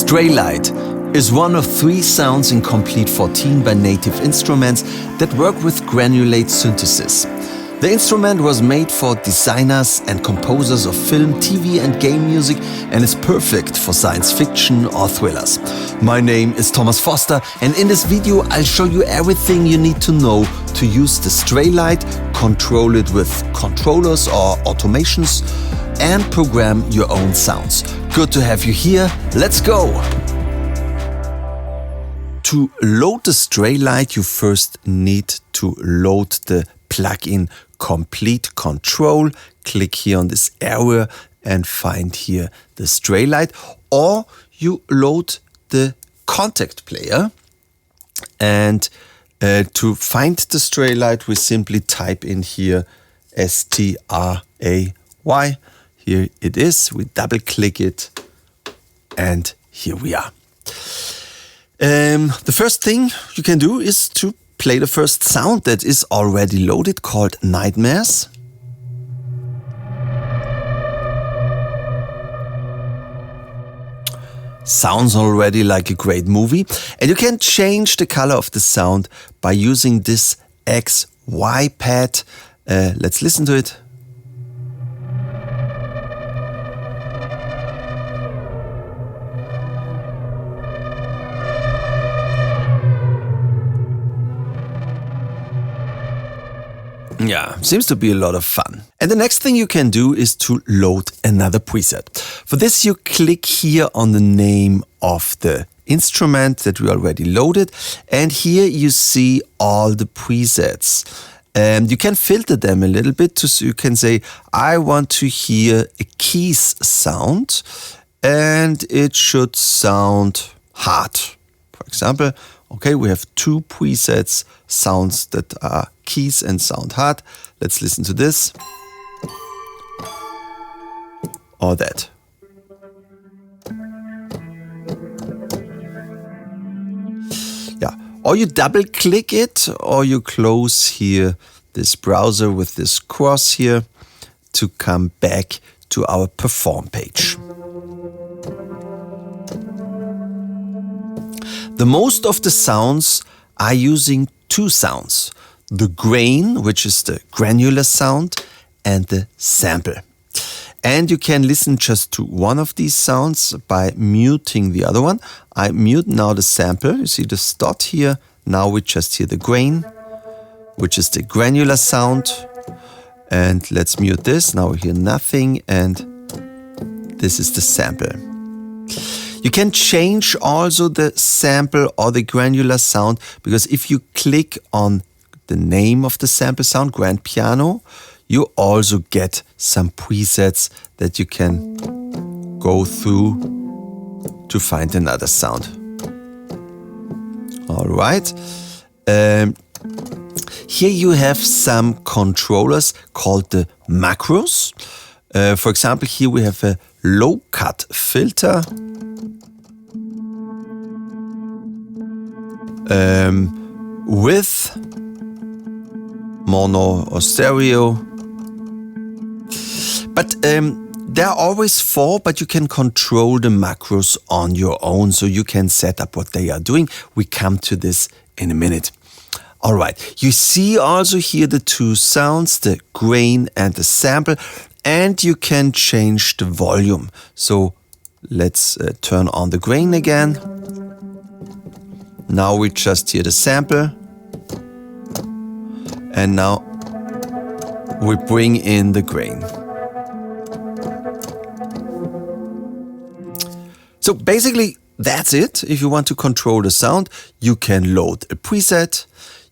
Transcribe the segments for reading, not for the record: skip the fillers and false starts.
Straylight is one of 3 sounds in Komplete 14 by Native Instruments that work with granulate synthesis. The instrument was made for designers and composers of film, TV and game music and is perfect for science fiction or thrillers. My name is Thomas Foster and in this video I'll show you everything you need to know to use the Straylight, control it with controllers or automations and program your own sounds. Good to have you here, let's go! To load the Straylight you first need to load the plugin Komplete Control. Click here on this area and find here the Straylight, or you load the contact player. And to find the Straylight we simply type in here S-T-R-A-Y. Here it is, we double click it and here we are. The first thing you can do is to play the first sound that is already loaded, called Nightmares. Sounds already like a great movie, and you can change the color of the sound by using this XY pad. Let's listen to it. Yeah, seems to be a lot of fun. And the next thing you can do is to load another preset. For this you click here on the name of the instrument that we already loaded, and here you see all the presets. You can filter them a little bit, so you can say, I want to hear a keys sound and it should sound hard. For example, okay, we have 2 presets, sounds that are keys and sound hard. Let's listen to this. Or that. Yeah, or you double click it, or you close here this browser with this cross here to come back to our perform page. The most of the sounds are using 2 sounds. The grain, which is the granular sound, and the sample. And you can listen just to one of these sounds by muting the other one. I mute now the sample. You see this dot here. Now we just hear the grain, which is the granular sound. And let's mute this. Now we hear nothing, and this is the sample. You can change also the sample or the granular sound, because if you click on the name of the sample sound, grand piano, you also get some presets that you can go through to find another sound. All right. Here you have some controllers called the macros. For example, here we have a low cut filter. With mono or stereo. But there are always 4, but you can control the macros on your own, so you can set up what they are doing. We come to this in a minute. Alright, you see also here the 2 sounds, the grain and the sample, and you can change the volume. So let's turn on the grain again. Now we just hear the sample, and now we bring in the grain. So basically that's it. If you want to control the sound, you can load a preset.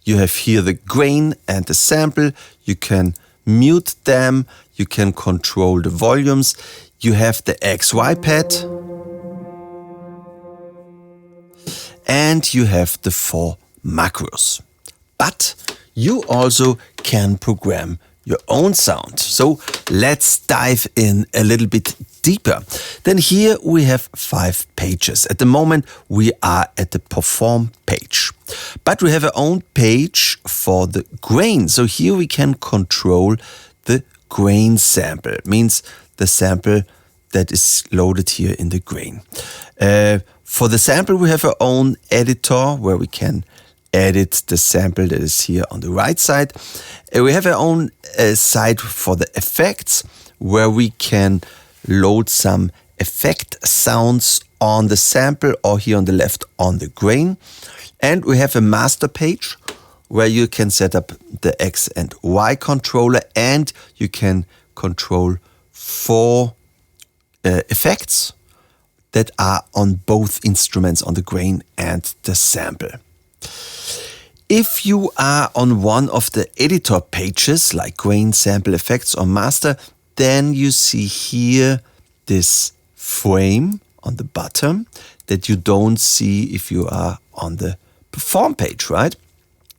You have here the grain and the sample. You can mute them. You can control the volumes. You have the XY pad. And you have the 4 macros. But you also can program your own sound. So let's dive in a little bit deeper. Then here we have 5 pages. At the moment we are at the perform page. But we have our own page for the grain. So here we can control the grain sample. It means the sample that is loaded here in the grain. For the sample, we have our own editor where we can edit the sample that is here on the right side. We have our own site for the effects where we can load some effect sounds on the sample or here on the left on the grain. And we have a master page where you can set up the X and Y controller and you can control 4 effects that are on both instruments, on the grain and the sample. If you are on one of the editor pages like grain, sample, effects or master, then you see here this frame on the bottom that you don't see if you are on the perform page, right?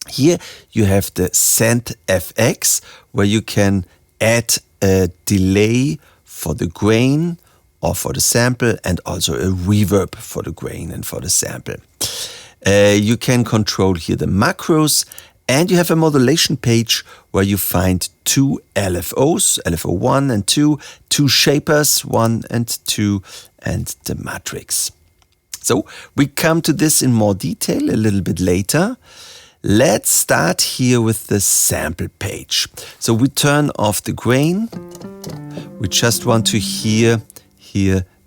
Here you have the send FX where you can add a delay for the grain or for the sample and also a reverb for the grain and for the sample. You can control here the macros and you have a modulation page where you find 2 LFOs, LFO 1 and 2, 2 shapers 1 and 2 and the matrix. So we come to this in more detail a little bit later. Let's start here with the sample page. So we turn off the grain. We just want to hear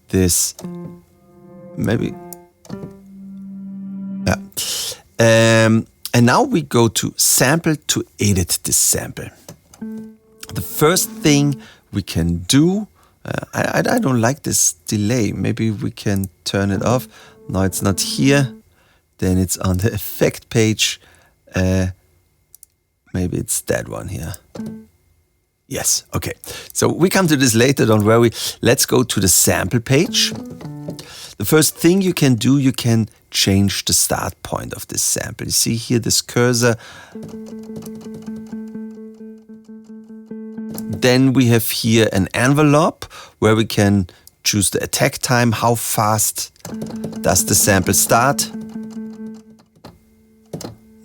this, maybe. Yeah. And now we go to sample to edit this sample. The first thing we can do, I don't like this delay. Maybe we can turn it off. No, it's not here. Then it's on the effect page. Maybe it's that one here. Yes, okay. So we come to this later, don't worry. Let's go to the sample page. The first thing you can do, you can change the start point of this sample. You see here this cursor. Then we have here an envelope where we can choose the attack time. How fast does the sample start?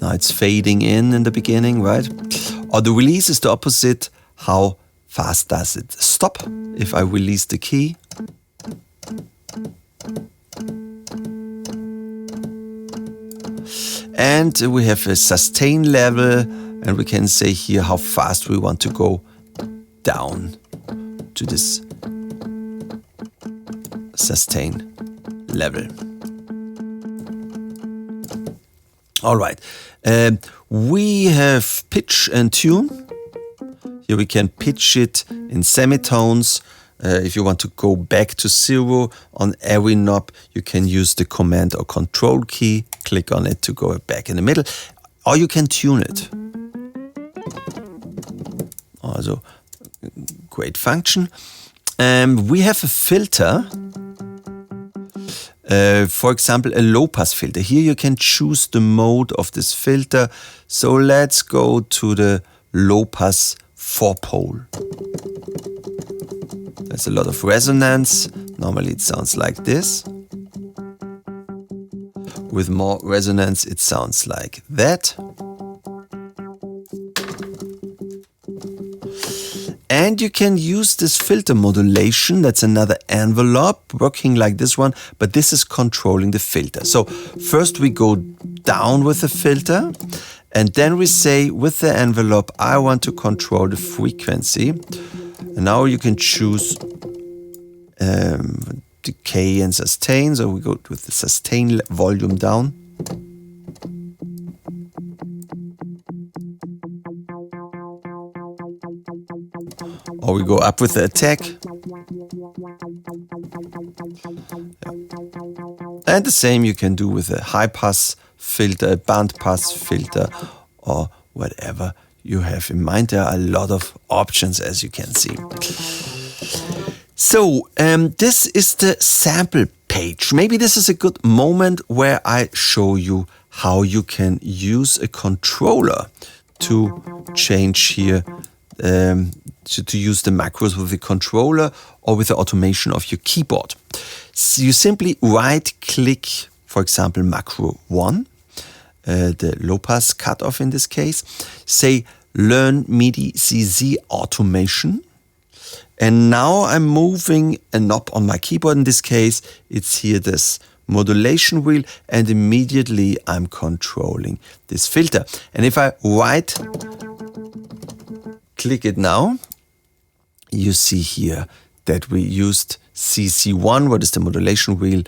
Now it's fading in the beginning, right? Or the release is the opposite. How fast does it stop if I release the key? And we have a sustain level, and we can say here how fast we want to go down to this sustain level. All right, we have pitch and tune. Here we can pitch it in semitones. If you want to go back to 0 on every knob, you can use the command or control key. Click on it to go back in the middle. Or you can tune it. Also, great function. We have a filter. For example, a low-pass filter. Here you can choose the mode of this filter. So let's go to the low-pass 4-pole. There's a lot of resonance. Normally it sounds like this. With more resonance, it sounds like that. And you can use this filter modulation. That's another envelope working like this one, but this is controlling the filter. So first we go down with the filter, and then we say with the envelope, I want to control the frequency. And now you can choose decay and sustain. So we go with the sustain volume down. Or we go up with the attack. And the same you can do with a high pass filter, a band pass filter, or whatever you have in mind. There are a lot of options, as you can see. So this is the sample page. Maybe this is a good moment where I show you how you can use a controller to change here, to use the macros with the controller or with the automation of your keyboard. So you simply right-click, for example, macro 1, the low-pass cutoff in this case, say Learn MIDI CZ Automation. And now I'm moving a knob on my keyboard. In this case, it's here this modulation wheel, and immediately I'm controlling this filter. And if I right click it now, you see here that we used CC1, what is the modulation wheel,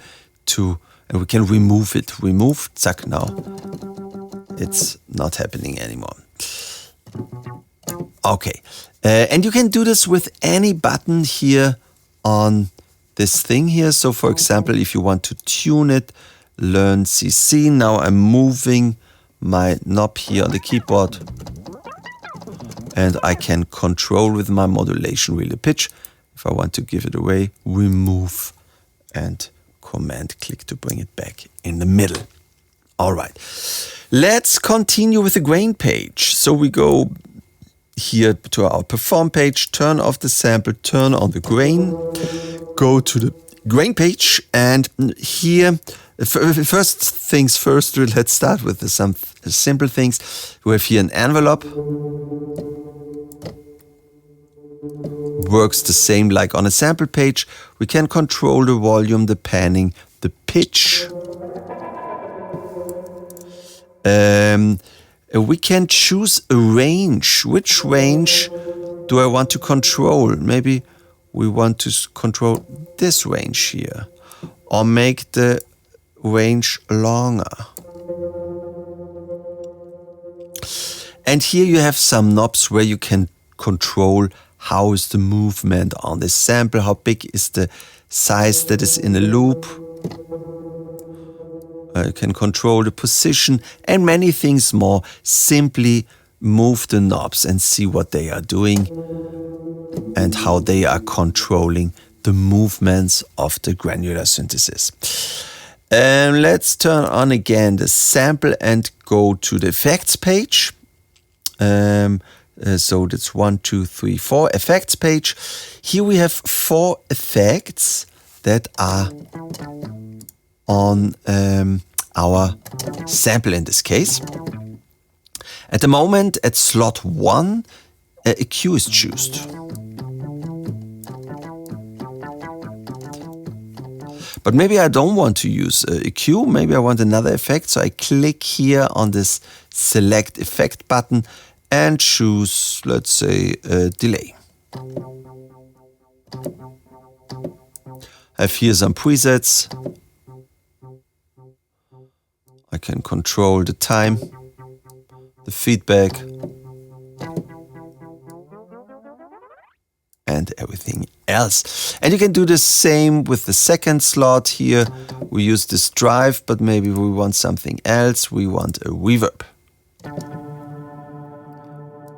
and we can remove it. Remove, zack, now it's not happening anymore. Okay, and you can do this with any button here on this thing here. So for example, if you want to tune it, learn CC. Now I'm moving my knob here on the keyboard, and I can control with my modulation wheel the pitch. If I want to give it away, remove and command click to bring it back in the middle. All right, let's continue with the grain page. So we go here to our perform page, turn off the sample, turn on the grain, go to the grain page, and here, first things first, let's start with some simple things. We have here an envelope. Works the same like on a sample page. We can control the volume, the panning, the pitch. We can choose a range. Which range do I want to control? Maybe we want to control this range here, or make the range longer. And here you have some knobs where you can control how is the movement on this sample, how big is the size that is in a loop. You can control the position and many things more. Simply move the knobs and see what they are doing and how they are controlling the movements of the granular synthesis. Let's turn on again the sample and go to the effects page. So that's 1, 2, 3, 4 effects page. Here we have 4 effects that are on our sample in this case. At the moment, at slot 1, a EQ is chosen. But maybe I don't want to use a EQ, maybe I want another effect. So I click here on this select effect button and choose, let's say, a delay. I have here some presets. I can control the time, the feedback, and everything else. And you can do the same with the second slot here. We use this drive, but maybe we want something else. We want a reverb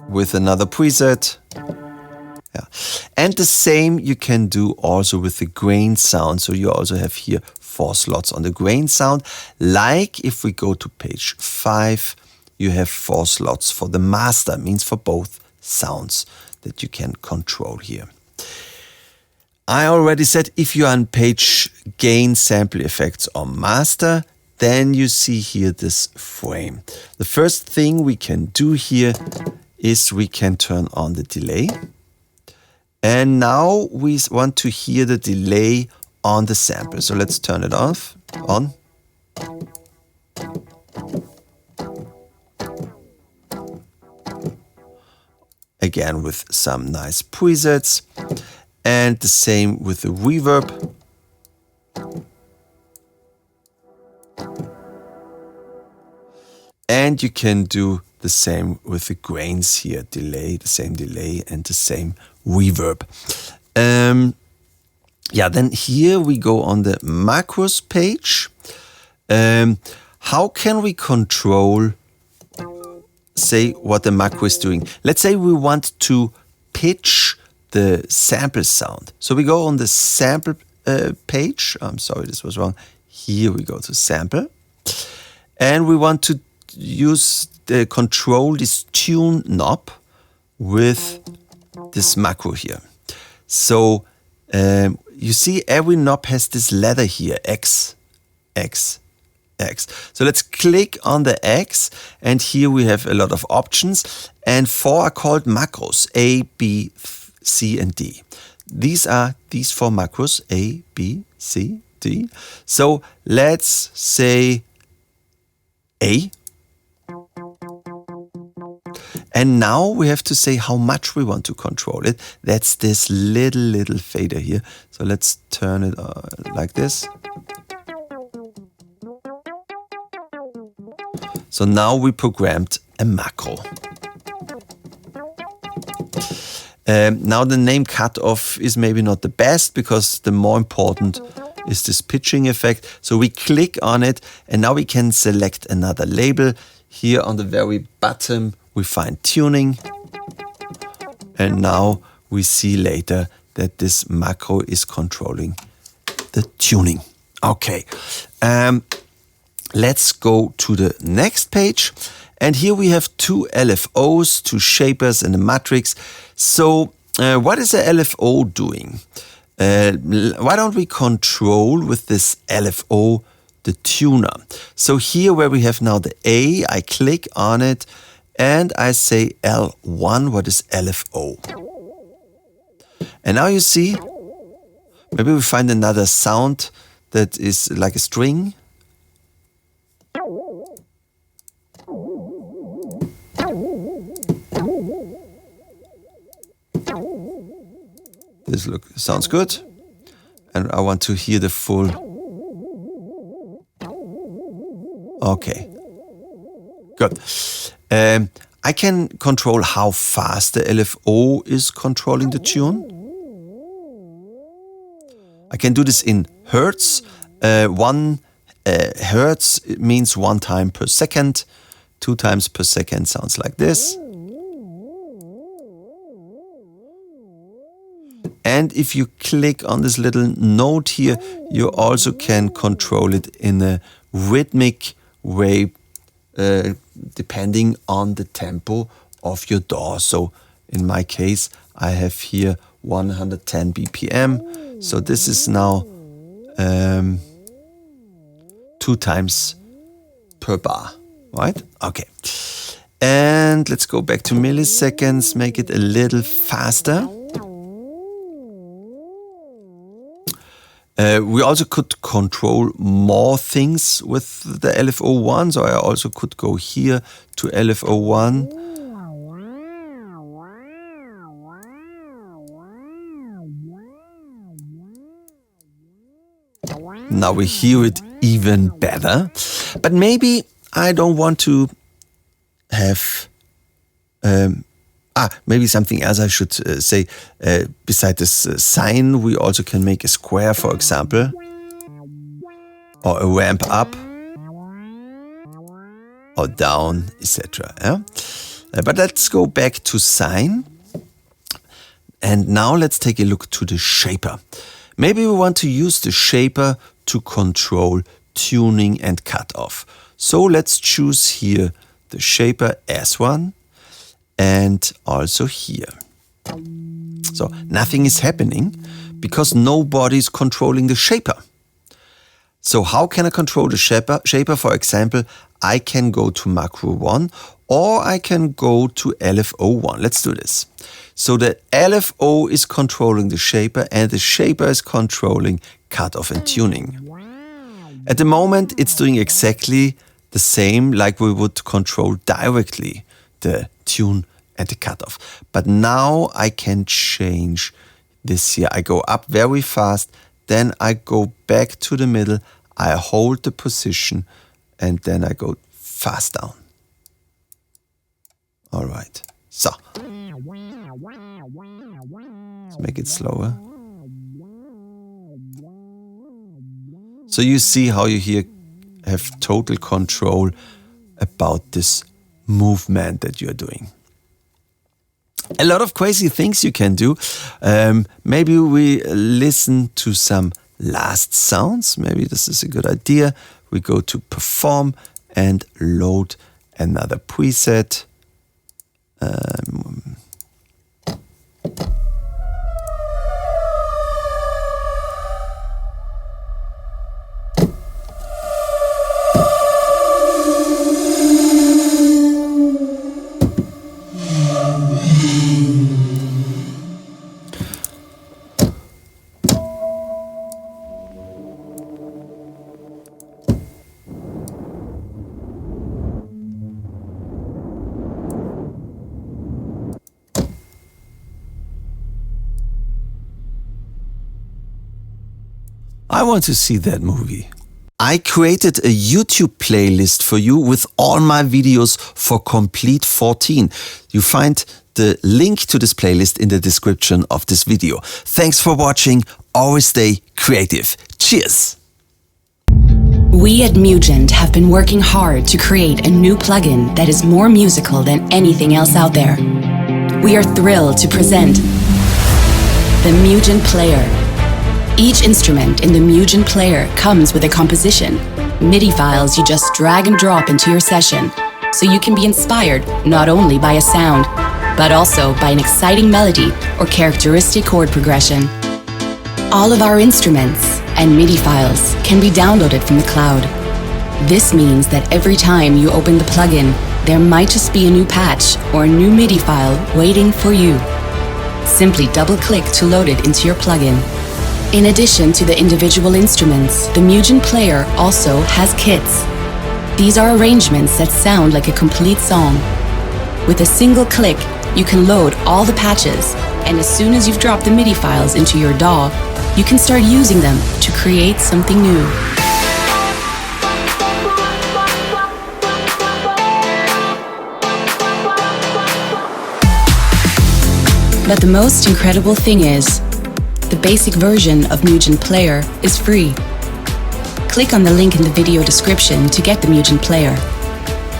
with another preset. Yeah. And the same you can do also with the grain sound. So you also have here 4 slots on the grain sound. Like if we go to page 5, you have 4 slots for the master, means for both sounds that you can control here. I already said if you are on page gain, sample effects or master, then you see here this frame. The first thing we can do here is we can turn on the delay. And now we want to hear the delay on the sample. So let's turn it off, on. Again with some nice presets. And the same with the reverb. And you can do the same with the grains here, delay, the same delay and the same reverb. Yeah, then here we go on the macros page. How can we control, say, what the macro is doing? Let's say we want to pitch the sample sound. So we go on the sample page. I'm sorry, this was wrong. Here we go to sample. And we want to use the control this tune knob with this macro here. So you see every knob has this letter here, X, X, X. So let's click on the X, and here we have a lot of options, and 4 are called macros, A, B, C, and D. These are these 4 macros, A, B, C, D. empty. So let's say A. And now we have to say how much we want to control it. That's this little fader here. So let's turn it like this. So now we programmed a macro. Now the name cutoff is maybe not the best, because the more important is this pitching effect. So we click on it, and now we can select another label. Here on the very bottom we find tuning, and now we see later that this macro is controlling the tuning. Okay, let's go to the next page. And here we have two LFOs, two shapers and a matrix. So what is a LFO doing? Why don't we control with this LFO the tuner? So here where we have now the A, I click on it and I say L1, what is LFO? And now you see, maybe we find another sound that is like a string. This sounds good, and I want to hear the full. Okay, good. I can control how fast the LFO is controlling the tune. I can do this in hertz. 1 hertz means 1 time per second. 2 times per second sounds like this. And if you click on this little note here, you also can control it in a rhythmic way, depending on the tempo of your DAW. So in my case, I have here 110 BPM. So this is now 2 times per bar, right? Okay. And let's go back to milliseconds, make it a little faster. We also could control more things with the LFO1, so I also could go here to LFO1. Now we hear it even better, but maybe I don't want to have maybe something else I should say. Beside this sine, we also can make a square, for example, or a ramp up or down, etc. Yeah? But let's go back to sine. And now let's take a look to the shaper. Maybe we want to use the shaper to control tuning and cutoff. So let's choose here the shaper S1. And also here. So nothing is happening because nobody is controlling the shaper. So how can I control the shaper? For example, I can go to macro 1 or I can go to LFO1. Let's do this. So the LFO is controlling the shaper and the shaper is controlling cutoff and tuning. At the moment, it's doing exactly the same like we would control directly the tune and the cutoff. But now I can change this here. I go up very fast, then I go back to the middle, I hold the position, and then I go fast down. All right, so let's make it slower. So you see how you here have total control about this movement that you're doing. A lot of crazy things you can do. Maybe we listen to some last sounds. Maybe this is a good idea. We go to perform and load another preset. I want to see that movie. I created a YouTube playlist for you with all my videos for Komplete 14. You find the link to this playlist in the description of this video. Thanks for watching. Always stay creative. Cheers! We at Mugent have been working hard to create a new plugin that is more musical than anything else out there. We are thrilled to present the Mugent Player. Each instrument in the Mugent Player comes with a composition, MIDI files you just drag and drop into your session, so you can be inspired not only by a sound, but also by an exciting melody or characteristic chord progression. All of our instruments and MIDI files can be downloaded from the cloud. This means that every time you open the plugin, there might just be a new patch or a new MIDI file waiting for you. Simply double-click to load it into your plugin. In addition to the individual instruments, the Mugent Player also has kits. These are arrangements that sound like a complete song. With a single click, you can load all the patches, and as soon as you've dropped the MIDI files into your DAW, you can start using them to create something new. But the most incredible thing is, the basic version of Mugent Player is free. Click on the link in the video description to get the Mugent Player.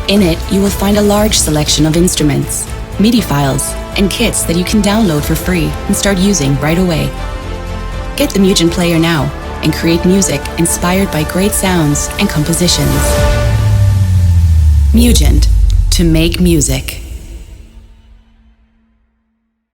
In it, you will find a large selection of instruments, MIDI files, and kits that you can download for free and start using right away. Get the Mugent Player now and create music inspired by great sounds and compositions. Mugent, to make music.